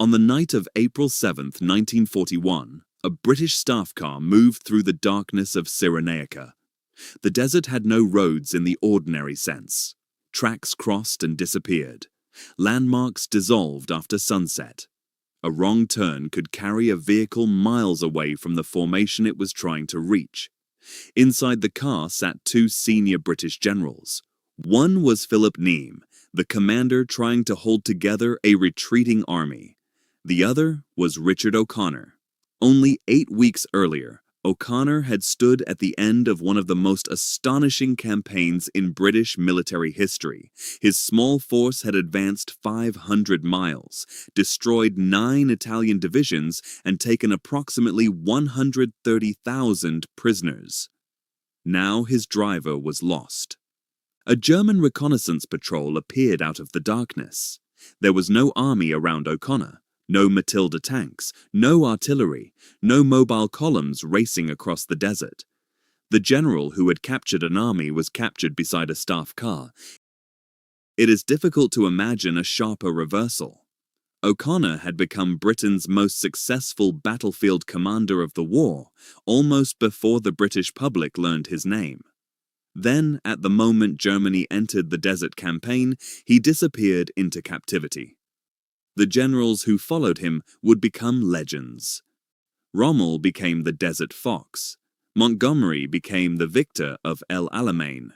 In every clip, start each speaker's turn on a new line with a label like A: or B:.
A: On the night of April 7th, 1941, a British staff car moved through the darkness of Cyrenaica. The desert had no roads in the ordinary sense. Tracks crossed and disappeared. Landmarks dissolved after sunset. A wrong turn could carry a vehicle miles away from the formation it was trying to reach. Inside the car sat two senior British generals. One was Philip Neame, the commander trying to hold together a retreating army. The other was Richard O'Connor. Only 8 weeks earlier, O'Connor had stood at the end of one of the most astonishing campaigns in British military history. His small force had advanced 500 miles, destroyed 9 Italian divisions, and taken approximately 130,000 prisoners. Now his driver was lost. A German reconnaissance patrol appeared out of the darkness. There was no army around O'Connor. No Matilda tanks, no artillery, no mobile columns racing across the desert. The general who had captured an army was captured beside a staff car. It is difficult to imagine a sharper reversal. O'Connor had become Britain's most successful battlefield commander of the war, almost before the British public learned his name. Then, at the moment Germany entered the desert campaign, he disappeared into captivity. The generals who followed him would become legends. Rommel became the Desert Fox. Montgomery became the victor of El Alamein.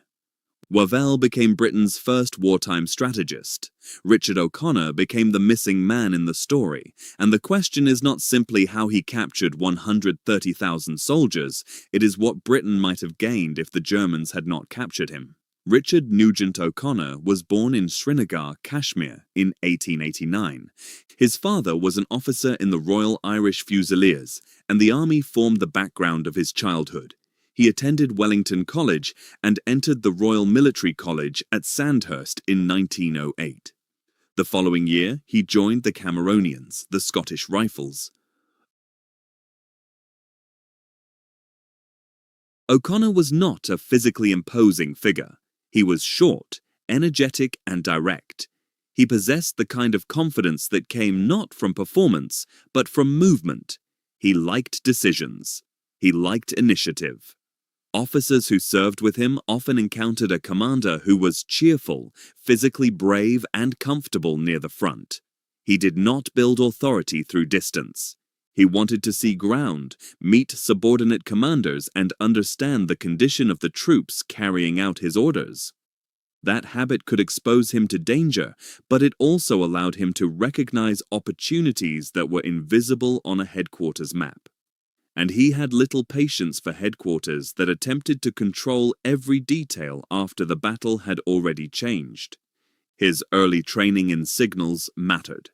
A: Wavell became Britain's first wartime strategist. Richard O'Connor became the missing man in the story. And the question is not simply how he captured 130,000 soldiers, it is what Britain might have gained if the Germans had not captured him. Richard Nugent O'Connor was born in Srinagar, Kashmir, in 1889. His father was an officer in the Royal Irish Fusiliers, and the army formed the background of his childhood. He attended Wellington College and entered the Royal Military College at Sandhurst in 1908. The following year, he joined the Cameronians, the Scottish Rifles. O'Connor was not a physically imposing figure. He was short, energetic, and direct. He possessed the kind of confidence that came not from performance, but from movement. He liked decisions. He liked initiative. Officers who served with him often encountered a commander who was cheerful, physically brave, and comfortable near the front. He did not build authority through distance. He wanted to see ground, meet subordinate commanders, and understand the condition of the troops carrying out his orders. That habit could expose him to danger, but it also allowed him to recognize opportunities that were invisible on a headquarters map. And he had little patience for headquarters that attempted to control every detail after the battle had already changed. His early training in signals mattered.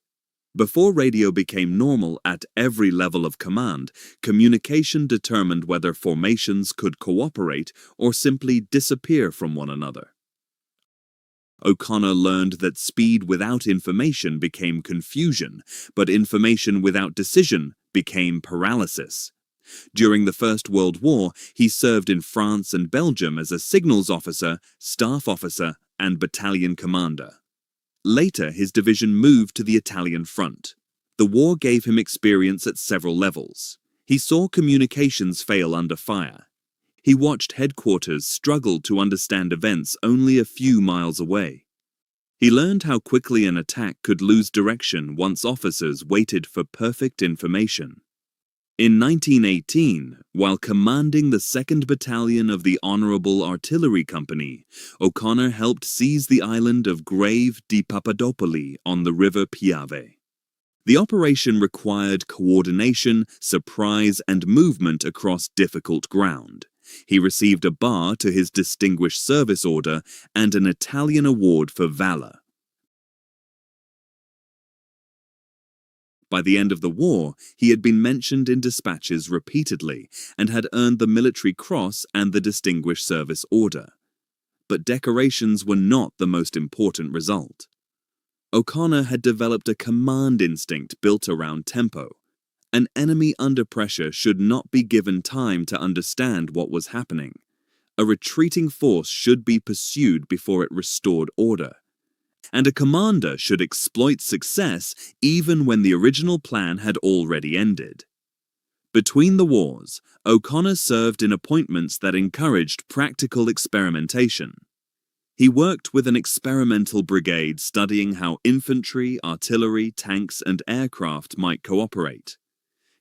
A: Before radio became normal at every level of command, communication determined whether formations could cooperate or simply disappear from one another. O'Connor learned that speed without information became confusion, but information without decision became paralysis. During the First World War, he served in France and Belgium as a signals officer, staff officer, and battalion commander. Later, his division moved to the Italian front. The war gave him experience at several levels. He saw communications fail under fire. He watched headquarters struggle to understand events only a few miles away. He learned how quickly an attack could lose direction once officers waited for perfect information. In 1918, while commanding the 2nd Battalion of the Honourable Artillery Company, O'Connor helped seize the island of Grave di Papadopoli on the River Piave. The operation required coordination, surprise, and movement across difficult ground. He received a bar to his Distinguished Service Order and an Italian Award for Valor. By the end of the war, he had been mentioned in dispatches repeatedly and had earned the Military Cross and the Distinguished Service Order. But decorations were not the most important result. O'Connor had developed a command instinct built around tempo. An enemy under pressure should not be given time to understand what was happening. A retreating force should be pursued before it restored order. and a commander should exploit success even when the original plan had already ended. Between the wars, O'Connor served in appointments that encouraged practical experimentation. He worked with an experimental brigade studying how infantry, artillery, tanks, and aircraft might cooperate.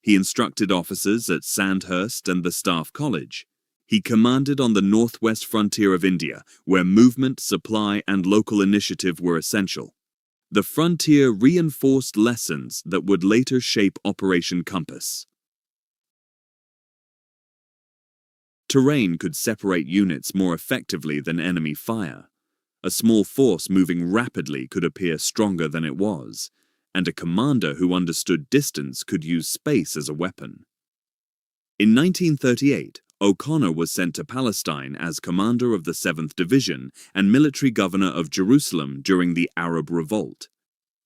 A: He instructed officers at Sandhurst and the Staff College. He commanded on the northwest frontier of India, where movement, supply, and local initiative were essential. The frontier reinforced lessons that would later shape Operation Compass. Terrain could separate units more effectively than enemy fire. A small force moving rapidly could appear stronger than it was, and a commander who understood distance could use space as a weapon. In 1938, O'Connor was sent to Palestine as commander of the 7th Division and military governor of Jerusalem during the Arab Revolt.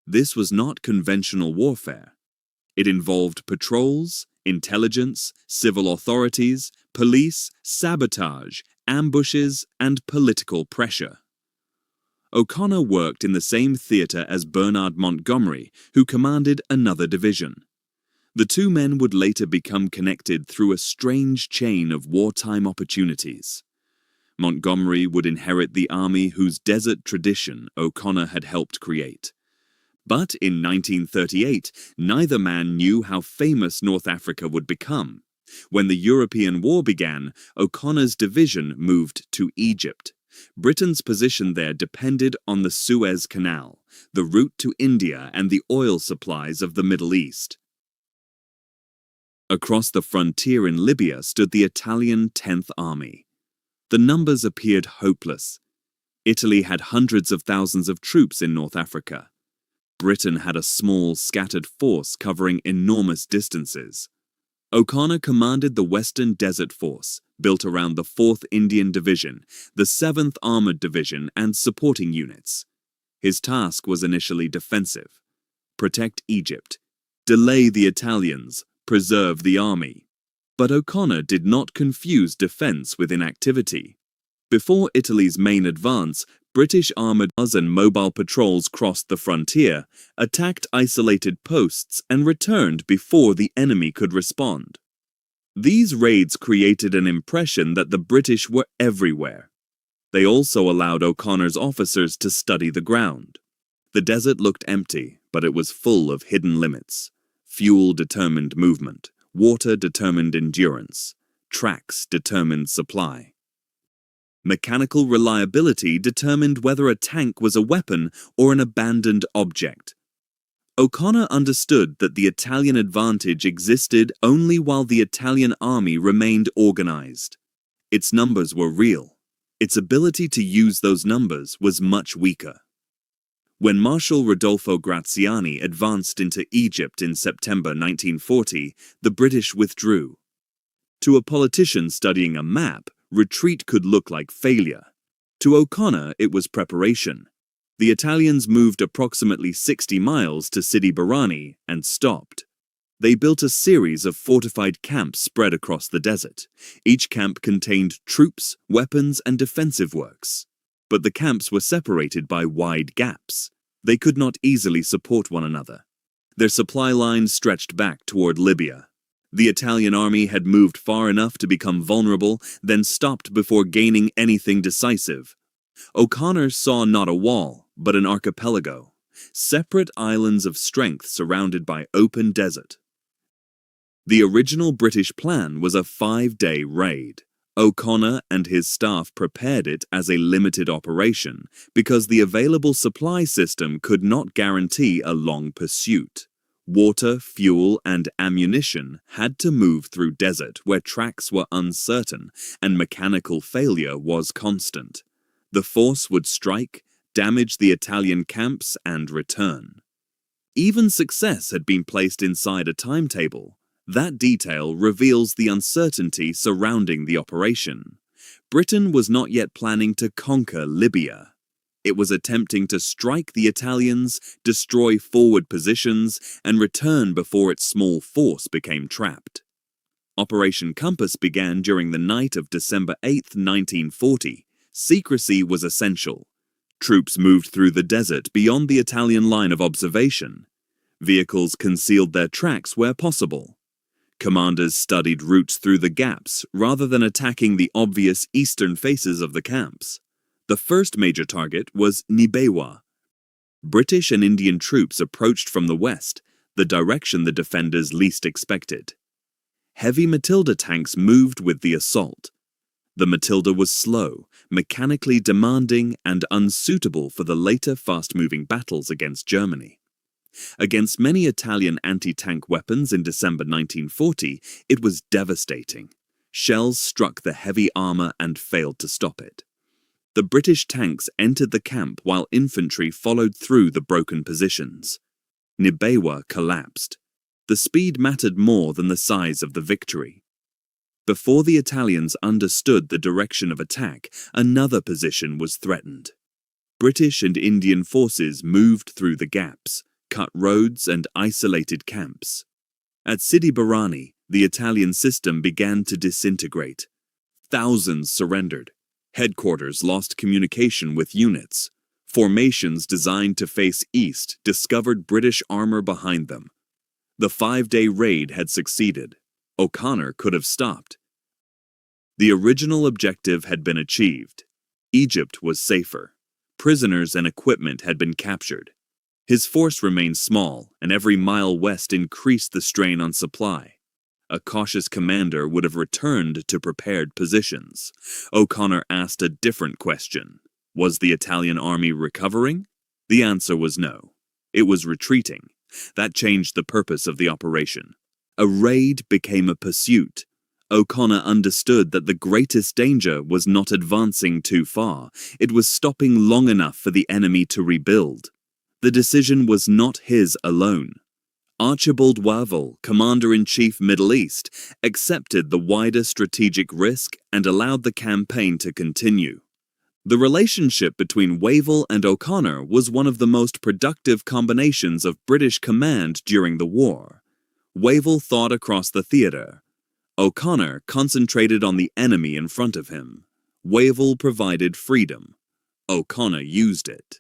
A: This was not conventional warfare. It involved patrols, intelligence, civil authorities, police, sabotage, ambushes, and political pressure. O'Connor worked in the same theater as Bernard Montgomery, who commanded another division. The two men would later become connected through a strange chain of wartime opportunities. Montgomery would inherit the army whose desert tradition O'Connor had helped create. But in 1938, neither man knew how famous North Africa would become. When the European War began, O'Connor's division moved to Egypt. Britain's position there depended on the Suez Canal, the route to India and the oil supplies of the Middle East. Across the frontier in Libya stood the Italian 10th Army. The numbers appeared hopeless. Italy had hundreds of thousands of troops in North Africa. Britain had a small, scattered force covering enormous distances. O'Connor commanded the Western Desert Force, built around the 4th Indian Division, the 7th Armoured Division, and supporting units. His task was initially defensive: protect Egypt, delay the Italians, preserve the army. But O'Connor did not confuse defense with inactivity. Before Italy's main advance, British armored cars and mobile patrols crossed the frontier, attacked isolated posts, and returned before the enemy could respond. These raids created an impression that the British were everywhere. They also allowed O'Connor's officers to study the ground. The desert looked empty, but it was full of hidden limits. Fuel determined movement, water determined endurance, tracks determined supply. Mechanical reliability determined whether a tank was a weapon or an abandoned object. O'Connor understood that the Italian advantage existed only while the Italian army remained organized. Its numbers were real. Its ability to use those numbers was much weaker. When Marshal Rodolfo Graziani advanced into Egypt in September 1940, the British withdrew. To a politician studying a map, retreat could look like failure. To O'Connor, it was preparation. The Italians moved approximately 60 miles to Sidi Barrani and stopped. They built a series of fortified camps spread across the desert. Each camp contained troops, weapons, and defensive works. But the camps were separated by wide gaps. They could not easily support one another. Their supply lines stretched back toward Libya. The Italian army had moved far enough to become vulnerable, then stopped before gaining anything decisive. O'Connor saw not a wall, but an archipelago, separate islands of strength surrounded by open desert. The original British plan was a 5-day raid. O'Connor and his staff prepared it as a limited operation because the available supply system could not guarantee a long pursuit. Water, fuel, and ammunition had to move through desert where tracks were uncertain and mechanical failure was constant. The force would strike, damage the Italian camps, and return. Even success had been placed inside a timetable. That detail reveals the uncertainty surrounding the operation. Britain was not yet planning to conquer Libya. It was attempting to strike the Italians, destroy forward positions, and return before its small force became trapped. Operation Compass began during the night of December 8, 1940. Secrecy was essential. Troops moved through the desert beyond the Italian line of observation. Vehicles concealed their tracks where possible. Commanders studied routes through the gaps rather than attacking the obvious eastern faces of the camps. The first major target was Nibewa. British and Indian troops approached from the west, the direction the defenders least expected. Heavy Matilda tanks moved with the assault. The Matilda was slow, mechanically demanding, and unsuitable for the later fast-moving battles against Germany. Against many Italian anti-tank weapons in December 1940, it was devastating. Shells struck the heavy armor and failed to stop it. The British tanks entered the camp while infantry followed through the broken positions. Nibewa collapsed. The speed mattered more than the size of the victory. Before the Italians understood the direction of attack, another position was threatened. British and Indian forces moved through the gaps, cut roads and isolated camps. At Sidi Barrani, the Italian system began to disintegrate. Thousands surrendered. Headquarters lost communication with units. Formations designed to face east discovered British armor behind them. The 5-day raid had succeeded. O'Connor could have stopped. The original objective had been achieved. Egypt was safer. Prisoners and equipment had been captured. His force remained small, and every mile west increased the strain on supply. A cautious commander would have returned to prepared positions. O'Connor asked a different question. Was the Italian army recovering? The answer was no. It was retreating. That changed the purpose of the operation. A raid became a pursuit. O'Connor understood that the greatest danger was not advancing too far. It was stopping long enough for the enemy to rebuild. The decision was not his alone. Archibald Wavell, Commander-in-Chief Middle East, accepted the wider strategic risk and allowed the campaign to continue. The relationship between Wavell and O'Connor was one of the most productive combinations of British command during the war. Wavell thought across the theater. O'Connor concentrated on the enemy in front of him. Wavell provided freedom. O'Connor used it.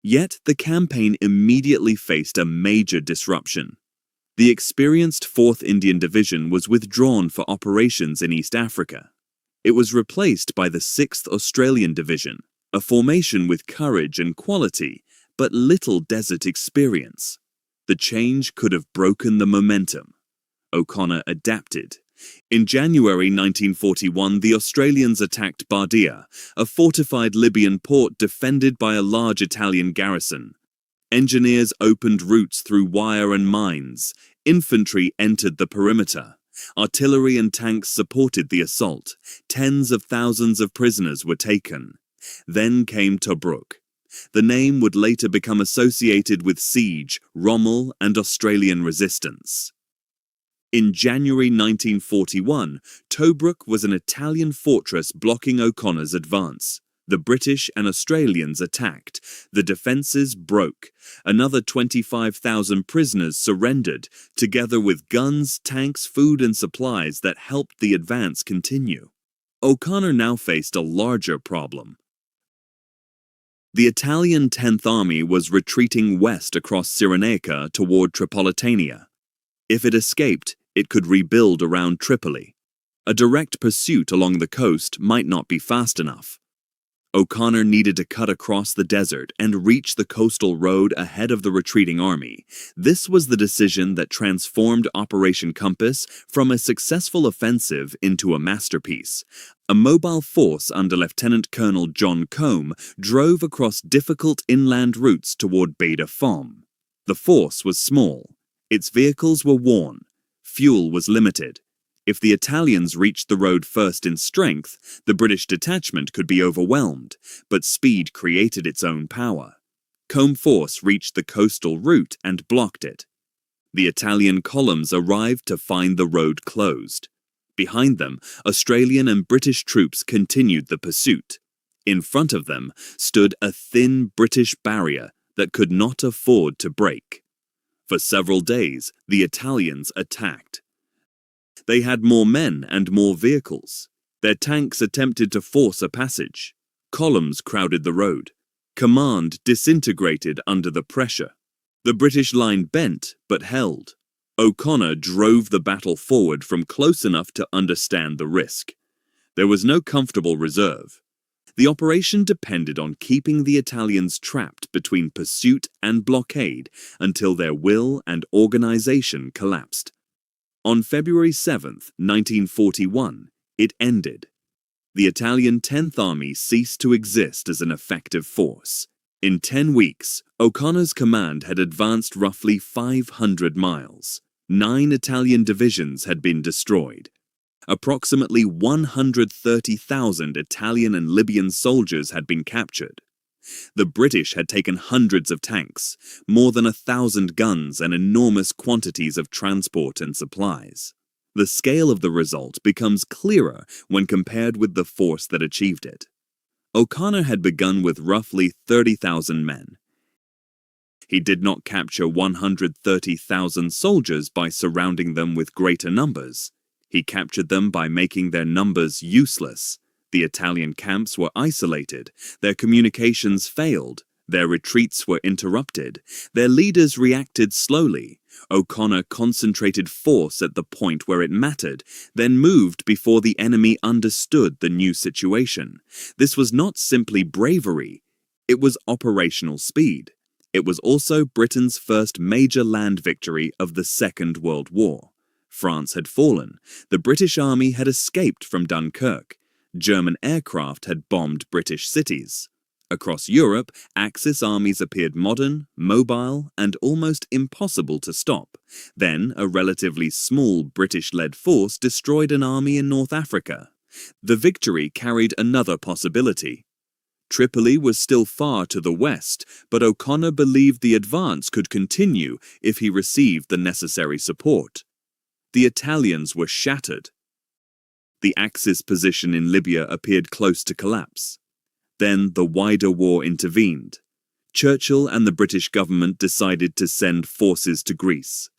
A: Yet the campaign immediately faced a major disruption. The experienced 4th Indian Division was withdrawn for operations in East Africa. It was replaced by the 6th Australian Division, a formation with courage and quality, but little desert experience. The change could have broken the momentum. O'Connor adapted. In January 1941, the Australians attacked Bardia, a fortified Libyan port defended by a large Italian garrison. Engineers opened routes through wire and mines. Infantry entered the perimeter. Artillery and tanks supported the assault. Tens of thousands of prisoners were taken. Then came Tobruk. The name would later become associated with siege, Rommel, and Australian resistance. In January 1941, Tobruk was an Italian fortress blocking O'Connor's advance. The British and Australians attacked. The defences broke. Another 25,000 prisoners surrendered, together with guns, tanks, food and supplies that helped the advance continue. O'Connor now faced a larger problem. The Italian 10th Army was retreating west across Cyrenaica toward Tripolitania. If it escaped, it could rebuild around Tripoli. A direct pursuit along the coast might not be fast enough. O'Connor needed to cut across the desert and reach the coastal road ahead of the retreating army. This was the decision that transformed Operation Compass from a successful offensive into a masterpiece. A mobile force under Lieutenant Colonel John Combe drove across difficult inland routes toward Baie de Fom. The force was small. Its vehicles were worn. Fuel was limited. If the Italians reached the road first in strength, the British detachment could be overwhelmed, but speed created its own power. Combe force reached the coastal route and blocked it. The Italian columns arrived to find the road closed. Behind them, Australian and British troops continued the pursuit. In front of them stood a thin British barrier that could not afford to break. For several days, the Italians attacked. They had more men and more vehicles. Their tanks attempted to force a passage. Columns crowded the road. Command disintegrated under the pressure. The British line bent but held. O'Connor drove the battle forward from close enough to understand the risk. There was no comfortable reserve. The operation depended on keeping the Italians trapped between pursuit and blockade until their will and organization collapsed. On February 7, 1941, it ended. The Italian 10th Army ceased to exist as an effective force. In 10 weeks, O'Connor's command had advanced roughly 500 miles. 9 Italian divisions had been destroyed. Approximately 130,000 Italian and Libyan soldiers had been captured. The British had taken hundreds of tanks, more than 1,000 guns, and enormous quantities of transport and supplies. The scale of the result becomes clearer when compared with the force that achieved it. O'Connor had begun with roughly 30,000 men. He did not capture 130,000 soldiers by surrounding them with greater numbers. He captured them by making their numbers useless. The Italian camps were isolated, their communications failed, their retreats were interrupted, their leaders reacted slowly. O'Connor concentrated force at the point where it mattered, then moved before the enemy understood the new situation. This was not simply bravery, it was operational speed. It was also Britain's first major land victory of the Second World War. France had fallen. The British Army had escaped from Dunkirk. German aircraft had bombed British cities. Across Europe, Axis armies appeared modern, mobile, and almost impossible to stop. Then, a relatively small British-led force destroyed an army in North Africa. The victory carried another possibility. Tripoli was still far to the west, but O'Connor believed the advance could continue if he received the necessary support. The Italians were shattered. The Axis position in Libya appeared close to collapse. Then the wider war intervened. Churchill and the British government decided to send forces to Greece.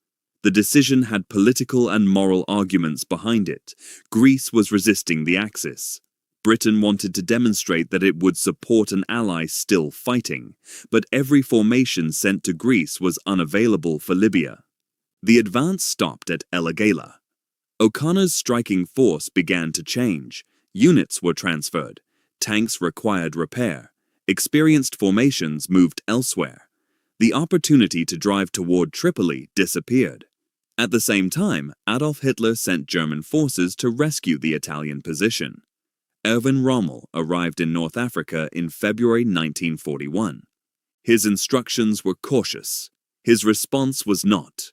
A: The decision had political and moral arguments behind it. Greece was resisting the Axis. Britain wanted to demonstrate that it would support an ally still fighting, but every formation sent to Greece was unavailable for Libya. The advance stopped at El Agheila. O'Connor's striking force began to change. Units were transferred. Tanks required repair. Experienced formations moved elsewhere. The opportunity to drive toward Tripoli disappeared. At the same time, Adolf Hitler sent German forces to rescue the Italian position. Erwin Rommel arrived in North Africa in February 1941. His instructions were cautious. His response was not.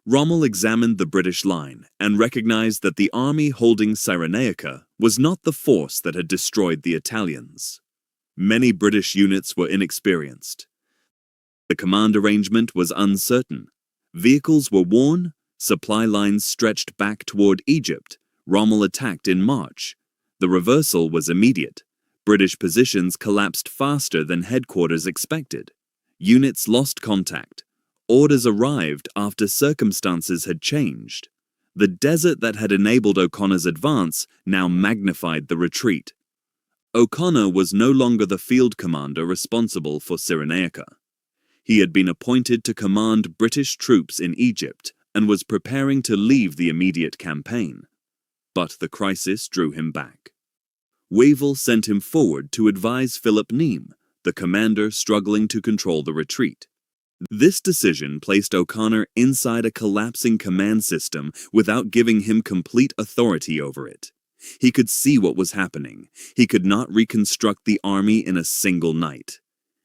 A: Rommel examined the British line and recognized that the army holding Cyrenaica was not the force that had destroyed the Italians. Many British units were inexperienced. The command arrangement was uncertain. Vehicles were worn, supply lines stretched back toward Egypt. Rommel attacked in March. The reversal was immediate. British positions collapsed faster than headquarters expected. Units lost contact. Orders arrived after circumstances had changed. The desert that had enabled O'Connor's advance now magnified the retreat. O'Connor was no longer the field commander responsible for Cyrenaica. He had been appointed to command British troops in Egypt and was preparing to leave the immediate campaign. But the crisis drew him back. Wavell sent him forward to advise Philip Neame, the commander struggling to control the retreat. This decision placed O'Connor inside a collapsing command system without giving him complete authority over it. He could see what was happening. He could not reconstruct the army in a single night.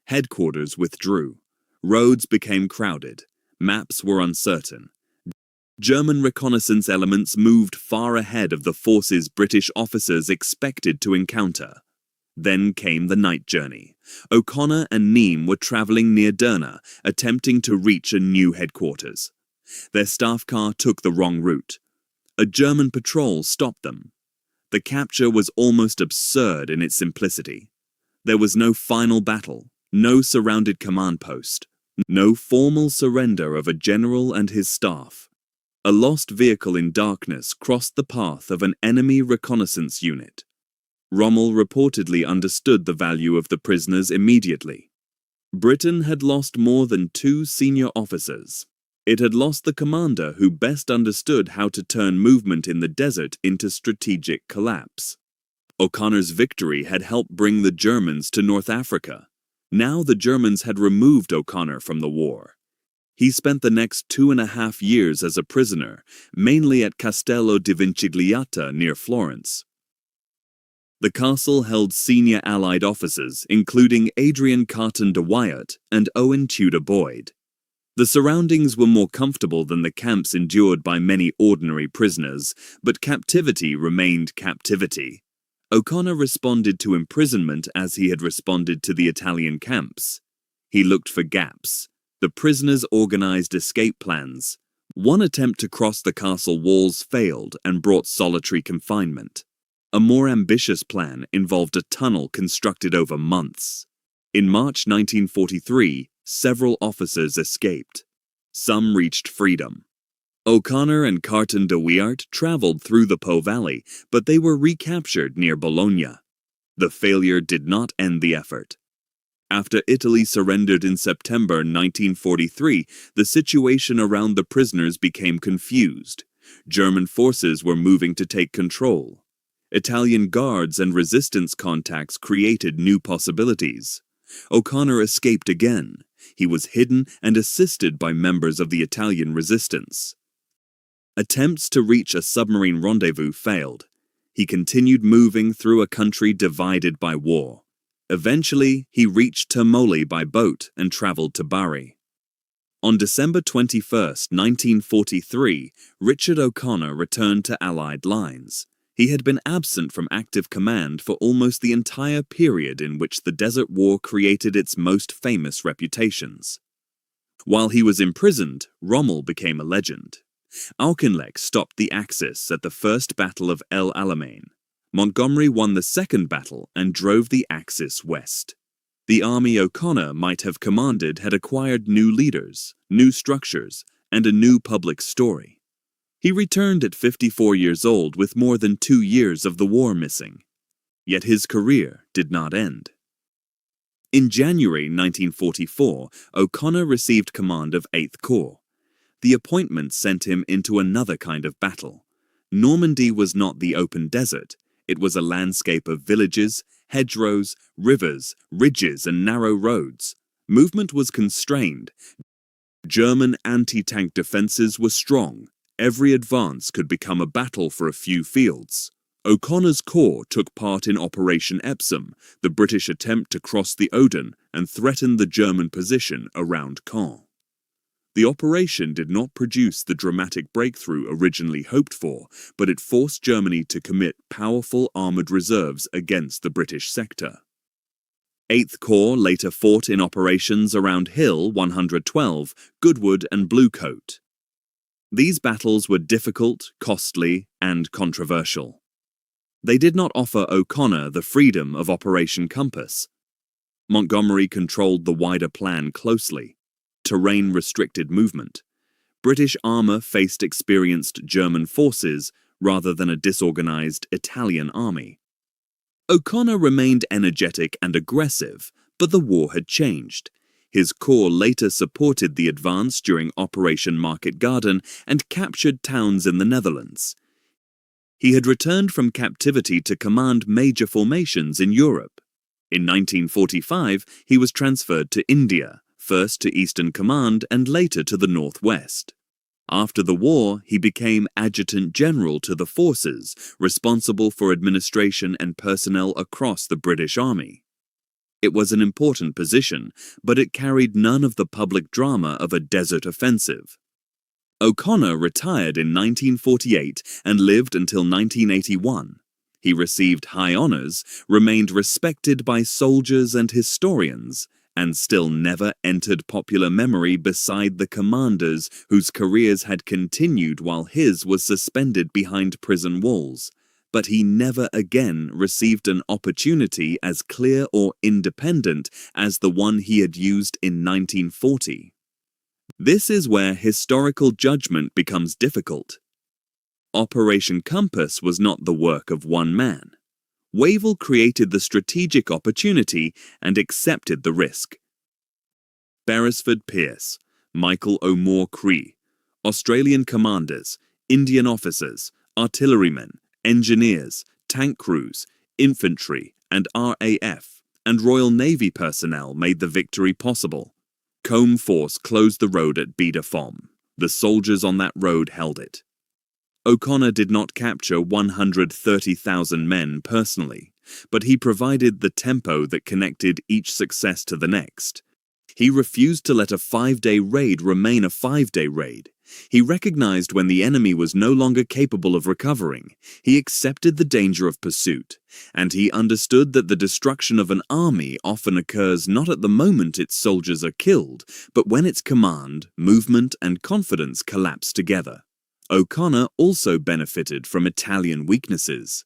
A: Headquarters withdrew. Roads became crowded. Maps were uncertain. German reconnaissance elements moved far ahead of the forces British officers expected to encounter. Then came the night journey. O'Connor and Neame were traveling near Derna, attempting to reach a new headquarters. Their staff car took the wrong route. A German patrol stopped them. The capture was almost absurd in its simplicity. There was no final battle, no surrounded command post, no formal surrender of a general and his staff. A lost vehicle in darkness crossed the path of an enemy reconnaissance unit. Rommel reportedly understood the value of the prisoners immediately. Britain had lost more than 2 senior officers. It had lost the commander who best understood how to turn movement in the desert into strategic collapse. O'Connor's victory had helped bring the Germans to North Africa. Now the Germans had removed O'Connor from the war. He spent the next 2.5 years as a prisoner, mainly at Castello di Vincigliata near Florence. The castle held senior Allied officers, including Adrian Carton de Wyatt and Owen Tudor Boyd. The surroundings were more comfortable than the camps endured by many ordinary prisoners, but captivity remained captivity. O'Connor responded to imprisonment as he had responded to the Italian camps. He looked for gaps. The prisoners organized escape plans. One attempt to cross the castle walls failed and brought solitary confinement. A more ambitious plan involved a tunnel constructed over months. In March 1943, several officers escaped. Some reached freedom. O'Connor and Carton de Wyatt traveled through the Po Valley, but they were recaptured near Bologna. The failure did not end the effort. After Italy surrendered in September 1943, the situation around the prisoners became confused. German forces were moving to take control. Italian guards and resistance contacts created new possibilities. O'Connor escaped again. He was hidden and assisted by members of the Italian resistance. Attempts to reach a submarine rendezvous failed. He continued moving through a country divided by war. Eventually, he reached Termoli by boat and traveled to Bari. On December 21, 1943, Richard O'Connor returned to Allied lines. He had been absent from active command for almost the entire period in which the Desert War created its most famous reputations. While he was imprisoned, Rommel became a legend. Auchinleck stopped the Axis at the First Battle of El Alamein. Montgomery won the Second Battle and drove the Axis west. The army O'Connor might have commanded had acquired new leaders, new structures, and a new public story. He returned at 54 years old with more than 2 years of the war missing. Yet his career did not end. In January 1944, O'Connor received command of 8th Corps. The appointment sent him into another kind of battle. Normandy was not the open desert. It was a landscape of villages, hedgerows, rivers, ridges, and narrow roads. Movement was constrained. German anti-tank defenses were strong. Every advance could become a battle for a few fields. O'Connor's corps took part in Operation Epsom, the British attempt to cross the Odon and threaten the German position around Caen. The operation did not produce the dramatic breakthrough originally hoped for, but it forced Germany to commit powerful armoured reserves against the British sector. 8th Corps later fought in operations around Hill 112, Goodwood and Bluecoat. These battles were difficult, costly, and controversial. They did not offer O'Connor the freedom of Operation Compass. Montgomery controlled the wider plan closely. Terrain restricted movement. British armour faced experienced German forces rather than a disorganized Italian army. O'Connor remained energetic and aggressive, but the war had changed. His corps later supported the advance during Operation Market Garden and captured towns in the Netherlands. He had returned from captivity to command major formations in Europe. In 1945, he was transferred to India, first to Eastern Command and later to the Northwest. After the war, he became Adjutant General to the forces, responsible for administration and personnel across the British Army. It was an important position, but it carried none of the public drama of a desert offensive. O'Connor retired in 1948 and lived until 1981. He received high honors, remained respected by soldiers and historians, and still never entered popular memory beside the commanders whose careers had continued while his was suspended behind prison walls. But he never again received an opportunity as clear or independent as the one he had used in 1940. This is where historical judgment becomes difficult. Operation Compass was not the work of one man. Wavell created the strategic opportunity and accepted the risk. Beresford Pierce, Michael O'More Cree, Australian commanders, Indian officers, artillerymen, engineers, tank crews, infantry, and RAF, and Royal Navy personnel made the victory possible. Combe Force closed the road at Bida Fom. The soldiers on that road held it. O'Connor did not capture 130,000 men personally, but he provided the tempo that connected each success to the next. He refused to let a 5-day raid remain a 5-day raid. He recognized when the enemy was no longer capable of recovering. He accepted the danger of pursuit, and he understood that the destruction of an army often occurs not at the moment its soldiers are killed, but when its command, movement, and confidence collapse together. O'Connor also benefited from Italian weaknesses.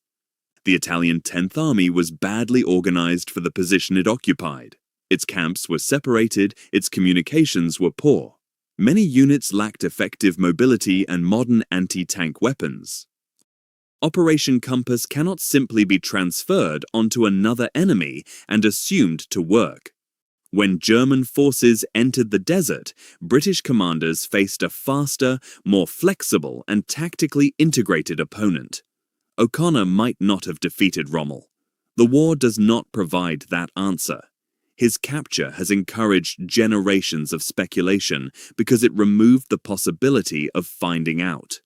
A: The Italian 10th Army was badly organized for the position it occupied. Its camps were separated, its communications were poor. Many units lacked effective mobility and modern anti-tank weapons. Operation Compass cannot simply be transferred onto another enemy and assumed to work. When German forces entered the desert, British commanders faced a faster, more flexible, and tactically integrated opponent. O'Connor might not have defeated Rommel. The war does not provide that answer. His capture has encouraged generations of speculation because it removed the possibility of finding out.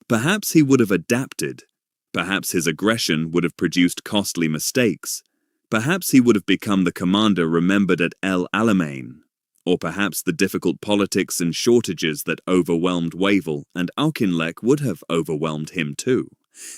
A: Perhaps he would have adapted. Perhaps his aggression would have produced costly mistakes. Perhaps he would have become the commander remembered at El Alamein. Or perhaps the difficult politics and shortages that overwhelmed Wavell and Auchinleck would have overwhelmed him too.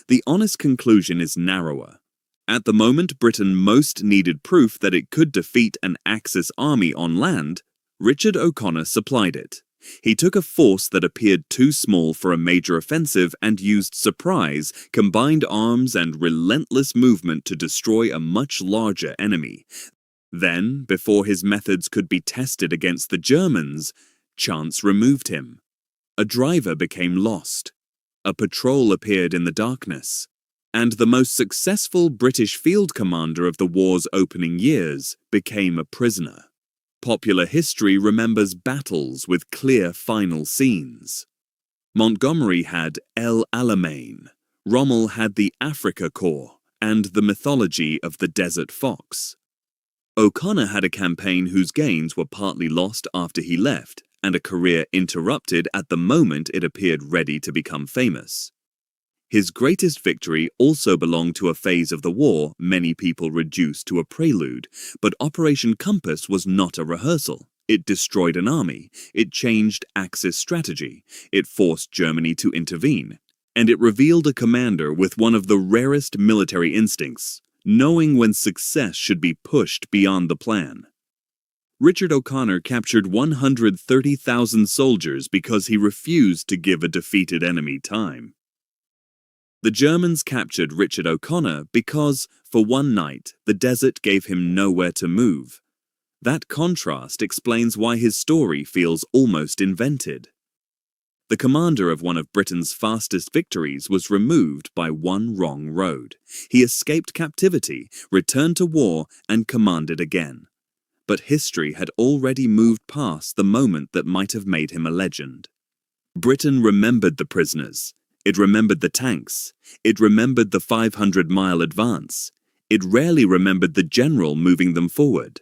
A: The honest conclusion is narrower. At the moment Britain most needed proof that it could defeat an Axis army on land, Richard O'Connor supplied it. He took a force that appeared too small for a major offensive and used surprise, combined arms, and relentless movement to destroy a much larger enemy. Then, before his methods could be tested against the Germans, chance removed him. A driver became lost. A patrol appeared in the darkness. And the most successful British field commander of the war's opening years became a prisoner. Popular history remembers battles with clear final scenes. Montgomery had El Alamein, Rommel had the Africa Corps, and the mythology of the Desert Fox. O'Connor had a campaign whose gains were partly lost after he left, and a career interrupted at the moment it appeared ready to become famous. His greatest victory also belonged to a phase of the war many people reduced to a prelude, but Operation Compass was not a rehearsal. It destroyed an army, it changed Axis strategy, it forced Germany to intervene, and it revealed a commander with one of the rarest military instincts, knowing when success should be pushed beyond the plan. Richard O'Connor captured 130,000 soldiers because he refused to give a defeated enemy time. The Germans captured Richard O'Connor because, for one night, the desert gave him nowhere to move. That contrast explains why his story feels almost invented. The commander of one of Britain's fastest victories was removed by one wrong road. He escaped captivity, returned to war, and commanded again. But history had already moved past the moment that might have made him a legend. Britain remembered the prisoners. It remembered the tanks. It remembered the 500-mile advance. It rarely remembered the general moving them forward.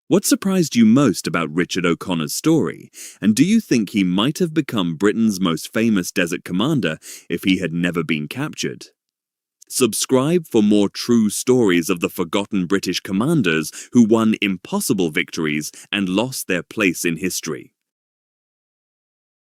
A: What surprised you most about Richard O'Connor's story, and do you think he might have become Britain's most famous desert commander if he had never been captured? Subscribe for more true stories of the forgotten British commanders who won impossible victories and lost their place in history.